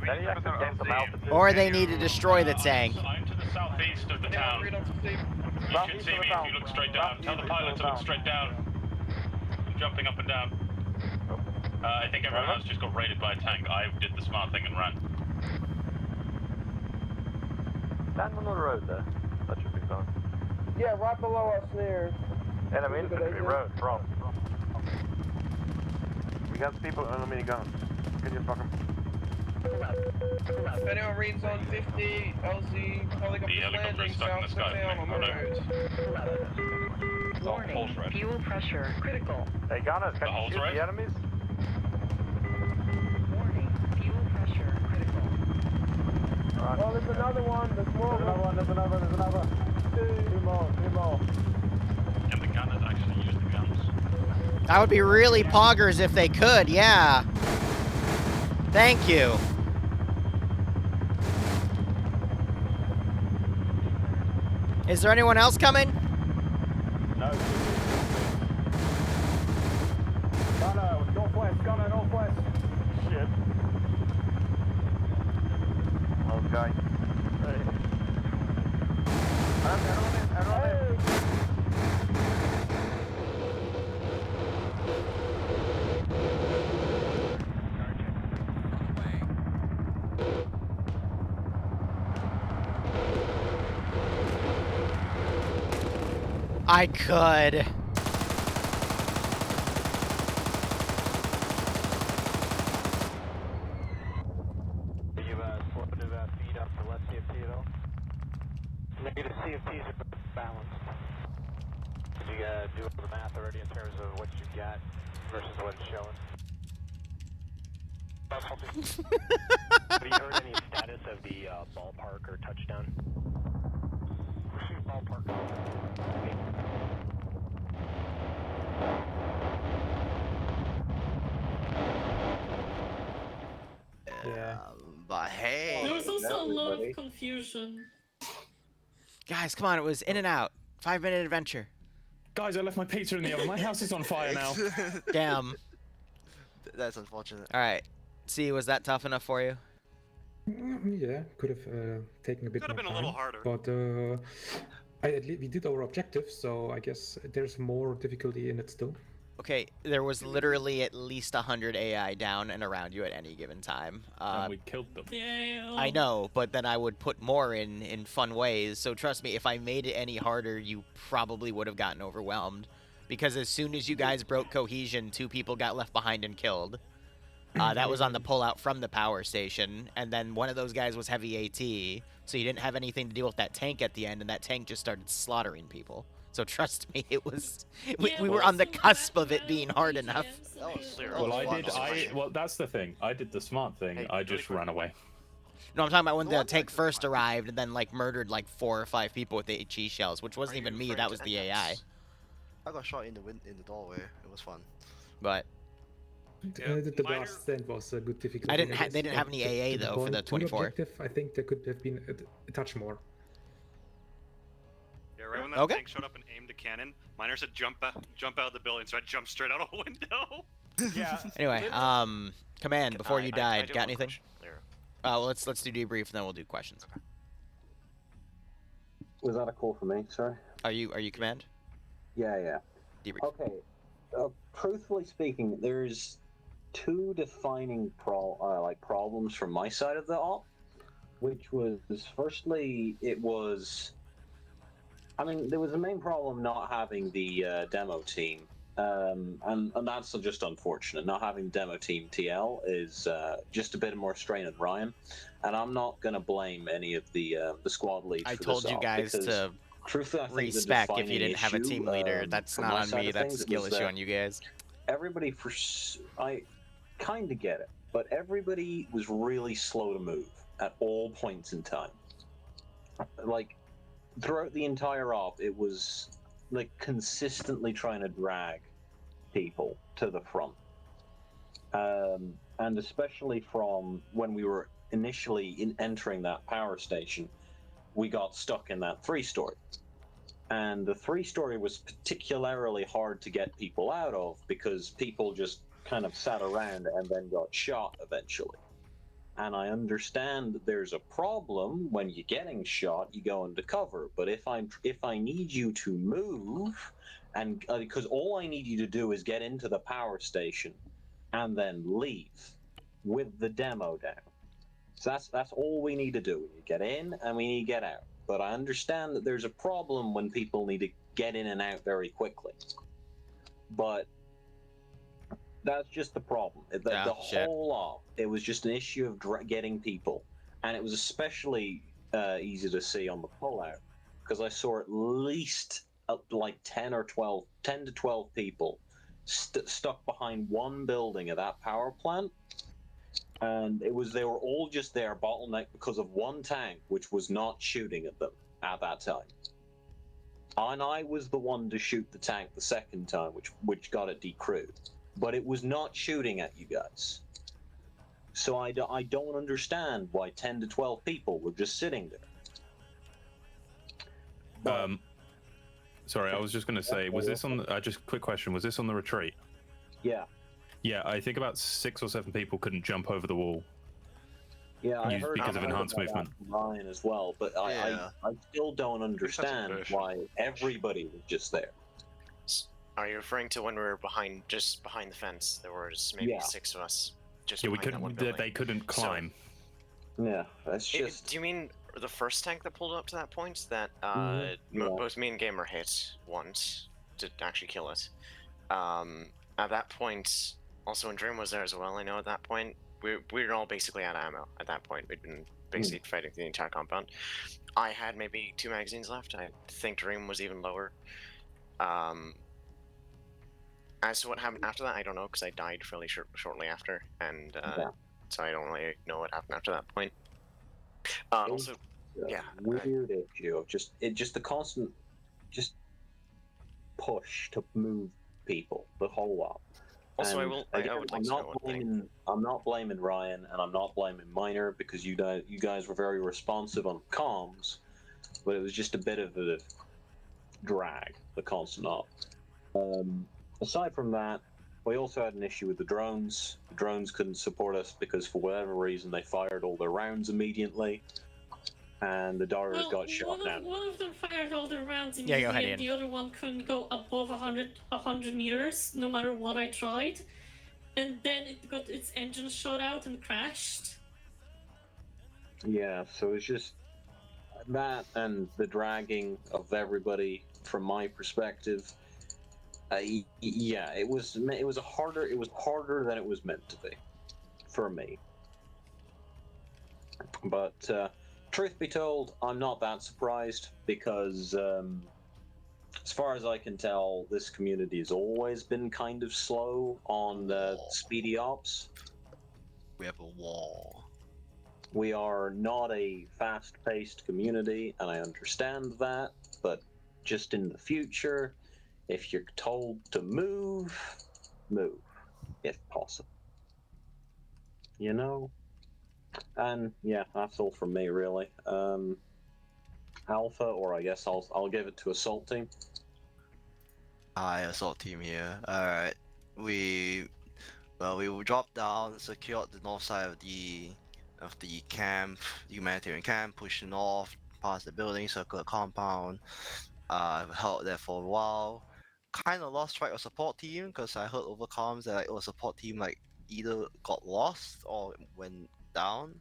Then you have to gain some altitude. Or they need to destroy the tank. I'm to the southeast of the town. You should see me if you look straight down. Tell the pilot to look straight down. I'm jumping up and down. I think everyone else just got raided by a tank. I did the smart thing and ran. Stand on the road there. That should be fine. Yeah, right below us near. Enemy infantry road, from. We got people on the minigun. Can you fucking... If anyone reads on 50, LZ, helicopter landing south of town on the road. Warning, fuel pressure critical. Hey Gunners, can you shoot the enemies? Warning, fuel pressure critical. Right. Oh, there's another one. There's more. There's another. Two more. Can the gunners actually use the guns? That would be really poggers if they could, yeah. Thank you. Is there anyone else coming? No. Gunner, northwest. Shit. Okay. Hey. Everyone in. I could. Feed up for less CFT at all? Negative CFTs are balanced. Did you do all the math already in terms of what you got versus what it's showing? Have you heard any status of the ballpark or touchdown? Ballpark. Yeah. But hey. There was also a lot of confusion. Guys, come on, it was in and out. 5-minute adventure. Guys, I left my pizza in the oven. My house is on fire now. Damn. That's unfortunate. Alright. See, was that tough enough for you? Yeah, could have taken a bit more time. Could have been a little harder. But we did our objective, so I guess there's more difficulty in it still. Okay, there was literally at least 100 AI down and around you at any given time. And we killed them. Yeah. I know, but then I would put more in fun ways. So trust me, if I made it any harder, you probably would have gotten overwhelmed. Because as soon as you guys broke cohesion, 2 people got left behind and killed. That was on the pullout from the power station, and then one of those guys was heavy AT, so you didn't have anything to deal with that tank at the end, and that tank just started slaughtering people. So trust me, it was we were on the cusp of it being hard enough. Well, that's the thing. I did the smart thing. Hey, I just ran away. No, I'm talking about when the tank first arrived and then like murdered like 4 or 5 people with the HE shells, which wasn't even me. That was the AI. I got shot in the doorway. It was fun. But. The last stand was a good difficulty. They didn't have any AA though for the 24. Objective, I think there could have been a touch more. Yeah, right when that tank showed up and aimed a cannon, Miner said jump out of the building, so I jumped straight out of a window. Yeah. Anyway, Command, before you died, got anything? Well, let's do debrief and then we'll do questions. Was that a call for me? Sorry. Are you Command? Yeah. Debrief. Okay. Truthfully speaking, there's 2 defining problems from my side of the op, which was firstly there was a main problem not having the demo team, and that's just unfortunate. Not having demo team TL is just a bit more strain on Ryan, and I'm not gonna blame any of the squad leads. I for told this you op, guys to truthfully, I think respec if you defining didn't have a issue, team leader. That's from not my on side me. of That's a things skill was issue that on you guys. Everybody, I kind of get it, but everybody was really slow to move at all points in time. Like, throughout the entire op, it was like consistently trying to drag people to the front. And especially from when we were initially entering that power station, we got stuck in that 3-story. And the 3-story was particularly hard to get people out of because people just kind of sat around and then got shot eventually. And I understand that there's a problem when you're getting shot, you go into cover. But if I need you to move, and because all I need you to do is get into the power station, and then leave with the demo down. So that's all we need to do. We need to get in and we need to get out. But I understand that there's a problem when people need to get in and out very quickly. But that's just the problem. The whole lot. It was just an issue of getting people, and it was especially easy to see on the pullout because I saw at least like 10 to 12 people stuck behind one building of that power plant, and they were all just there bottlenecked because of one tank which was not shooting at them at that time. And I was the one to shoot the tank the second time, which got it decrewed. But it was not shooting at you guys. So I don't understand why 10 to 12 people were just sitting there. Sorry, I was just going to say, was this on the, just quick question, was this on the retreat? Yeah. Yeah, I think about 6 or 7 people couldn't jump over the wall. Yeah, I heard because of enhanced movement. Ryan as well, but I still don't understand why everybody was just there. Are you referring to when we were just behind the fence? There was maybe 6 of us. Yeah, we couldn't. They couldn't climb. So, yeah, that's just. Do you mean the first tank that pulled up to that point? That both me and Gamer hit once to actually kill it. At that point, also when Dream was there as well. I know at that point we were all basically out of ammo. At that point, we'd been basically fighting the entire compound. I had maybe 2 magazines left. I think Dream was even lower. As to what happened after that, I don't know, because I died fairly shortly after, and so I don't really know what happened after that point. Also, weird issue of just the constant push to move people, the whole lot. Also, I would like to know one thing. I'm not blaming Ryan, and I'm not blaming Miner, because you guys were very responsive on comms, but it was just a bit of a drag, the constant op. Aside from that, we also had an issue with the drones. The drones couldn't support us because, for whatever reason, they fired all their rounds immediately, and the darters got shot down. One of them fired all the rounds immediately, and the other one couldn't go above 100 meters, no matter what I tried. And then it got its engine shot out and crashed. Yeah, so it's just that and the dragging of everybody from my perspective. Yeah, it was harder than it was meant to be for me. But truth be told, I'm not that surprised, because as far as I can tell, this community has always been kind of slow on speedy ops. We have a wall. We are not a fast-paced community, and I understand that, but just in the future, if you're told to move, if possible. You know? And yeah, that's all from me, really. Alpha, or I guess I'll give it to Assault Team. Hi, Assault Team here. Alright. We dropped down, secured the north side of the camp, the humanitarian camp, pushed north, past the building, circle the compound. Held there for a while. Kind of lost track of support team, because I heard over comms that support team either got lost or went down.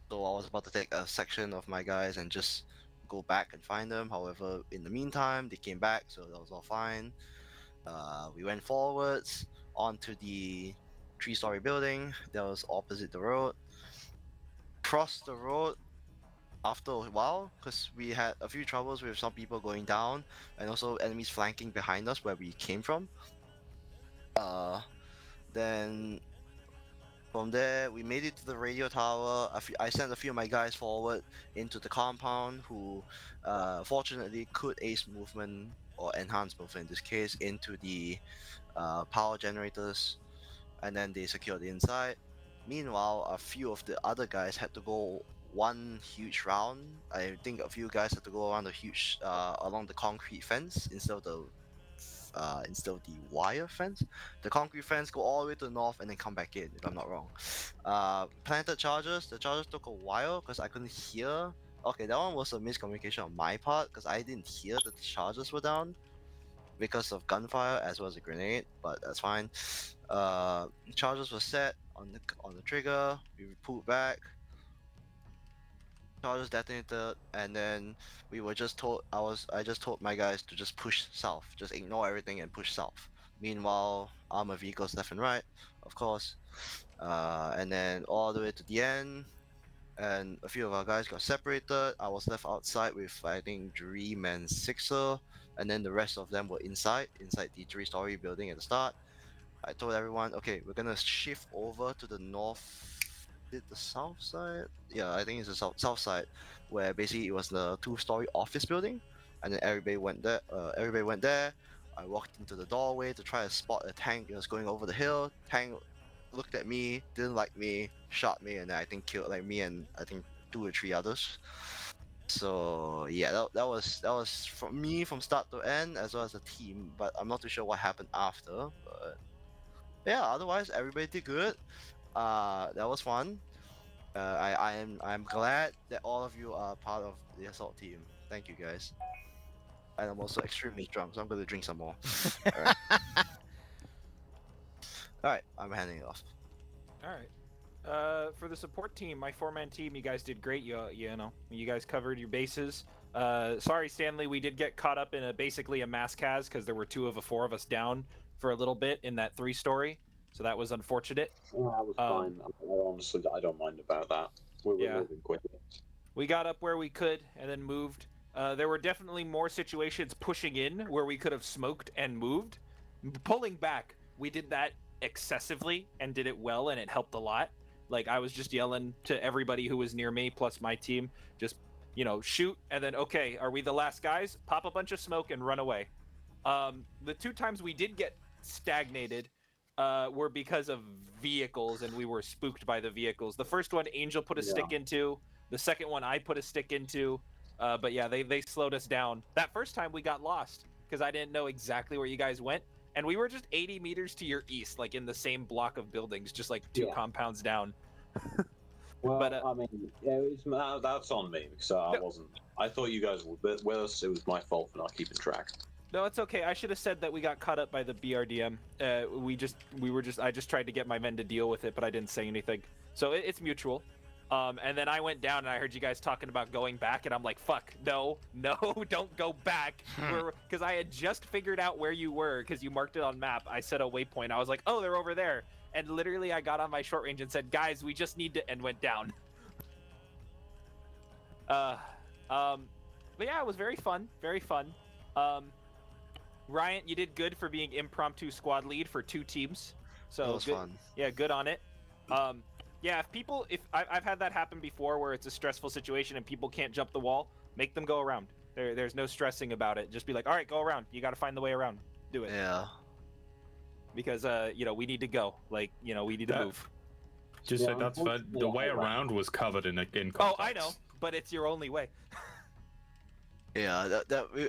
So I was about to take a section of my guys and just go back and find them. However, in the meantime, they came back, so that was all fine. We went forwards onto the 3-story building that was opposite the road. Crossed the road after a while, because we had a few troubles with some people going down, and also enemies flanking behind us where we came from. Then from there, we made it to the radio tower. I sent a few of my guys forward into the compound, who fortunately could ace movement, or enhance movement in this case, into the power generators, and then they secured the inside. Meanwhile, a few of the other guys had to go one huge round. I think a few guys had to go around the huge along the concrete fence instead of the instead of the wire fence. The concrete fence go all the way to the north and then come back in, if I'm not wrong. Planted charges. The charges took a while because I couldn't hear. Okay, that one was a miscommunication on my part because I didn't hear that the charges were down because of gunfire as well as a grenade, but that's fine. Charges were set on the trigger. We pulled back. Charges detonated, and then we were just told. I just told my guys to just push south, just ignore everything and push south. Meanwhile, armored vehicles left and right, of course, and then all the way to the end. And a few of our guys got separated. I was left outside with I think Dream and Sixer, and then the rest of them were inside the 3-story building at the start. I told everyone, okay, we're gonna shift over to the north. The south side? Yeah, I think it's the south side, where basically it was the 2-story office building, and then everybody went there. I walked into the doorway to try to spot a tank. It was going over the hill. Tank looked at me, didn't like me, shot me, and then I think killed like me and I think 2 or 3 others. So yeah, that was from me from start to end as well as the team. But I'm not too sure what happened after. But yeah, otherwise everybody did good. That was fun. I'm glad that all of you are part of the assault team. Thank you guys. And I'm also extremely drunk, so I'm gonna drink some more. Alright. Alright, I'm handing it off. Alright. For the support team, my 4-man team, you guys did great. You know, you guys covered your bases. Sorry, Stanley, we did get caught up in basically a mass cas because there were 2 of the 4 of us down for a little bit in that 3-story. So that was unfortunate. Yeah, that was fine. Honestly, I don't mind about that. We were moving quickly. We got up where we could and then moved. There were definitely more situations pushing in where we could have smoked and moved. Pulling back, we did that excessively and did it well, and it helped a lot. Like, I was just yelling to everybody who was near me, plus my team, just, you know, shoot, and then, okay, are we the last guys? Pop a bunch of smoke and run away. The 2 times we did get stagnated were because of vehicles, and we were spooked by the vehicles. The first one, Angel put a stick into. The second one, I put a stick into. But yeah, they slowed us down. That first time, we got lost because I didn't know exactly where you guys went. And we were just 80 meters to your east, like in the same block of buildings, just like 2 compounds down. Well, but, I mean, that's on me because I wasn't. I thought you guys were with us. It was my fault for not keeping track. No, it's okay. I should have said that we got caught up by the BRDM. I just tried to get my men to deal with it, but I didn't say anything. So it's mutual. And then I went down and I heard you guys talking about going back, and I'm like, fuck, no, don't go back. Because I had just figured out where you were because you marked it on map. I set a waypoint. I was like, oh, they're over there. And literally I got on my short range and said, guys, we just need to, and went down. But yeah, it was very fun. Very fun. Ryan, you did good for being impromptu squad lead for 2 teams. So that was good. Fun. Yeah, good on it. Yeah, if I've had that happen before where it's a stressful situation and people can't jump the wall, make them go around. There's no stressing about it. Just be like, all right, go around. You got to find the way around. Do it. Yeah. Because you know, we need to go. Like, you know, we need to move. Just say that's fun. The way around was covered in context. Oh, I know, but it's your only way. Yeah,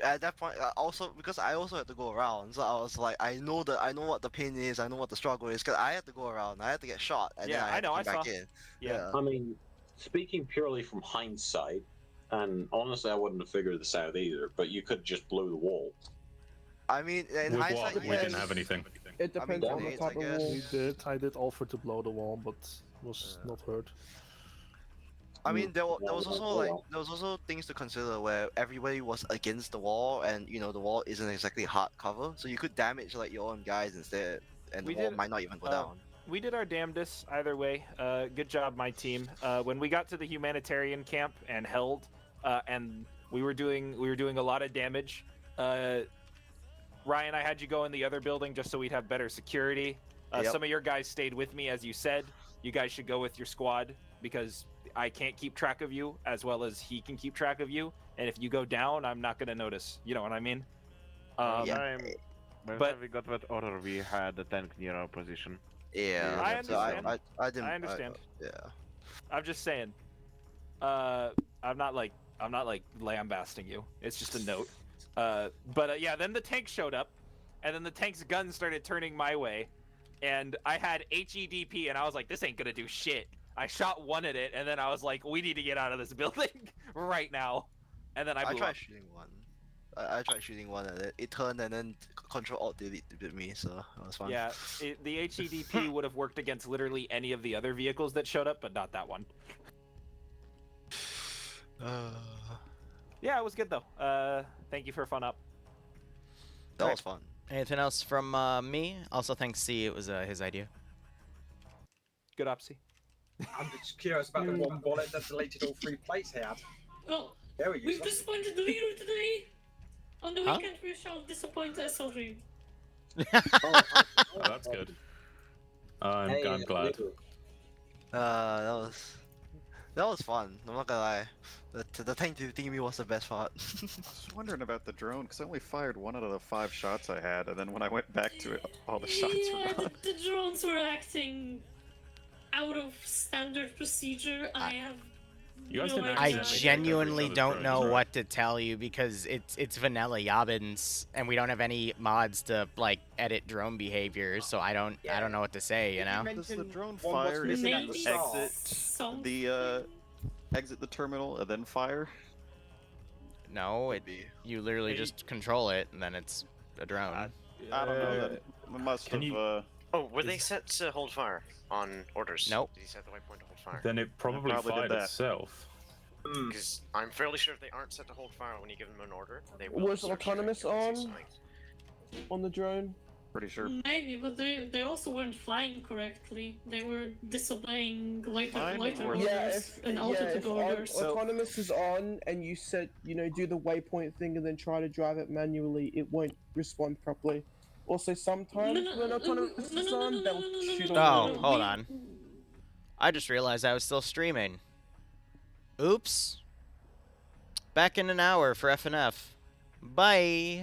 at that point, also because I also had to go around, so I was like, I know what the pain is, I know what the struggle is, because I had to go around, I had to get shot, and then I had to come back in. Yeah. I mean, speaking purely from hindsight, and honestly, I wouldn't have figured this out either, but you could just blow the wall. I mean, in With hindsight, what? We didn't have anything. It depends on the grenades, type I of wall guess. I did offer to blow the wall, but was not heard. I mean, there was also things to consider where everybody was against the wall, and you know the wall isn't exactly hard cover, so you could damage like your own guys instead, and the wall might not even go down. We did our damnedest either way. Good job, my team. When we got to the humanitarian camp and held, and we were doing a lot of damage. Ryan, I had you go in the other building just so we'd have better security. Some of your guys stayed with me, as you said. You guys should go with your squad because I can't keep track of you as well as he can keep track of you. And if you go down, I'm not going to notice. You know what I mean? By the time we got that order, we had a tank near our position. Yeah, I understand. I didn't. I understand. Yeah. I'm just saying. I'm not like lambasting you. It's just a note. But yeah, then the tank showed up, and then the tank's gun started turning my way, and I had HEDP, and I was like, this ain't gonna do shit. I shot one at it, and then I was like, we need to get out of this building right now. And then I blew tried up. shooting one. I tried shooting one at it. It turned and then Control Alt Delete did me, so it was fun. Yeah, the HEDP would have worked against literally any of the other vehicles that showed up, but not that one. Yeah, it was good though. Thank you for a fun up. That was fun. Anything else from me? Also, thanks C. It was his idea. Good up, C. I'm just curious about the one bullet that deleted all 3 plates he had. Well, There we go. we've disappointed the Liru today. On the Huh? weekend, we shall disappoint SLG. Oh, that's good. I'm glad. That was fun. I'm not gonna lie. The tank thingy was the best part. I was wondering about the drone because I only fired 1 out of the 5 shots I had, and then when I went back to it, all the shots were gone. The drones were acting out of standard procedure. I have. You guys no didn't idea. I accidentally genuinely take over don't each know other's drones, what to tell you because it's vanilla Yabins and we don't have any mods to like edit drone behavior, so I don't know what to say, you know? Does the drone fire? Isn't it Maybe exit the terminal and then fire? No, you literally just control it and then it's a drone. I don't know. That it must have. Oh, were they set to hold fire on orders? Nope. Did he set the waypoint to hold fire? Then it probably probably did fired that. itself. Because I'm fairly sure if they aren't set to hold fire when you give them an order, they will. Was search autonomous your activities on the drone? Pretty sure. Maybe, but they also weren't flying correctly. They were disobeying lighter Yeah, orders and altitude orders. Autonomous is on and you set, do the waypoint thing and then try to drive it manually, it won't respond properly. Also, sometimes when autonomous is on, they'll shoot Oh, hold on. I just realized I was still streaming. Oops. Back in an hour for FNF. Bye.